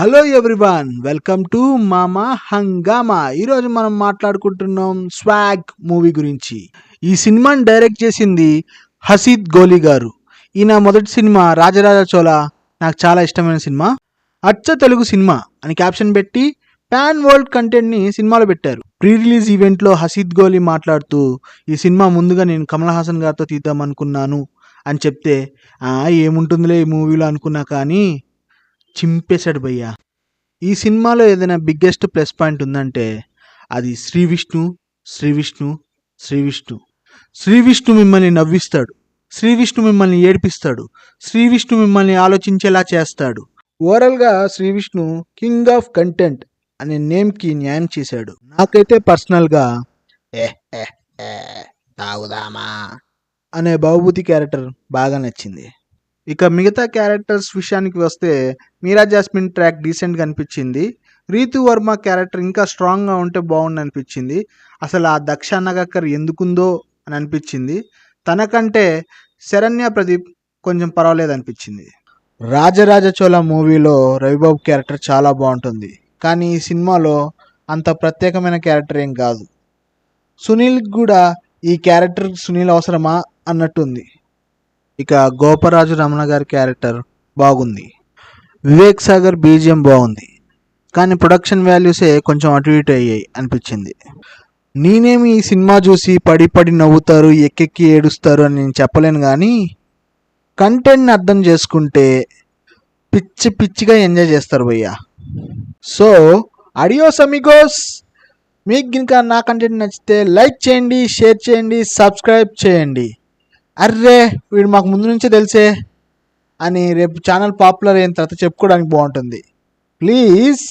Hello everyone, welcome to మామా హంగామా. ఈరోజు మనం మాట్లాడుకుంటున్నాం స్వాగ్ మూవీ గురించి. ఈ సినిమాని డైరెక్ట్ చేసింది హసీద్ గోలి గారు. ఈయన మొదటి సినిమా రాజరాజ చోళ నాకు చాలా ఇష్టమైన సినిమా. అచ్చ తెలుగు సినిమా అని క్యాప్షన్ పెట్టి పాన్ వరల్డ్ కంటెంట్ని సినిమాలో పెట్టారు. ప్రీ రిలీజ్ ఈవెంట్లో హసీద్ గోలి మాట్లాడుతూ ఈ సినిమా ముందుగా నేను కమల్ హాసన్ గారితో తీద్దామనుకున్నాను అని చెప్తే ఏముంటుందిలే ఈ మూవీలో అనుకున్నా, కానీ చింపేశాడు భయ్య. ఈ సినిమాలో ఏదైనా బిగ్గెస్ట్ ప్లస్ పాయింట్ ఉందంటే అది శ్రీ విష్ణు. శ్రీ విష్ణు శ్రీ విష్ణు శ్రీ విష్ణు మిమ్మల్ని నవ్విస్తాడు, శ్రీ విష్ణు మిమ్మల్ని ఏడిపిస్తాడు, శ్రీ విష్ణు మిమ్మల్ని ఆలోచించేలా చేస్తాడు. ఓవరాల్గా Shri Vishnu king of content అనే నేమ్కి న్యాయం చేశాడు. నాకైతే పర్సనల్గా తాగుదామా అనే బాబుతి క్యారెక్టర్ బాగా నచ్చింది. ఇక మిగతా క్యారెక్టర్స్ విషయానికి వస్తే మీరా జాస్మిన్ ట్రాక్ డీసెంట్గా అనిపించింది. రీతు వర్మ క్యారెక్టర్ ఇంకా స్ట్రాంగ్గా ఉంటే బాగుండు అనిపించింది. అసలు ఆ దక్ష నగక్కర్ ఎందుకుందో అని అనిపించింది. తనకంటే శరణ్య ప్రదీప్ కొంచెం పర్వాలేదు అనిపించింది. రాజరాజ చోళ మూవీలో రవిబాబు క్యారెక్టర్ చాలా బాగుంటుంది, కానీ ఈ సినిమాలో అంత ప్రత్యేకమైన క్యారెక్టర్ ఏం కాదు. సునీల్కి కూడా ఈ క్యారెక్టర్ సునీల్ అవసరమా అన్నట్టుంది. ఇక గోపరాజు రమణ గారి క్యారెక్టర్ బాగుంది. వివేక్ సాగర్ బీజిఎం బాగుంది, కానీ ప్రొడక్షన్ వాల్యూసే కొంచెం అటు ఇటు అయ్యాయి అనిపించింది. నేనేమి ఈ సినిమా చూసి పడి పడి నవ్వుతారు, ఎక్కెక్కి ఏడుస్తారు అని నేను చెప్పలేను, కానీ కంటెంట్ని అర్థం చేసుకుంటే పిచ్చి పిచ్చిగా ఎంజాయ్ చేస్తారు భయ్య. So adios Amigos. మీకు కనుక నా కంటెంట్ నచ్చితే లైక్ చేయండి, షేర్ చేయండి, సబ్స్క్రైబ్ చేయండి. అర్రే వీడు మాకు ముందు నుంచే తెలిసే అని రేపు ఛానల్ పాపులర్ అయిన తర్వాత చెప్పుకోవడానికి బాగుంటుంది. ప్లీజ్.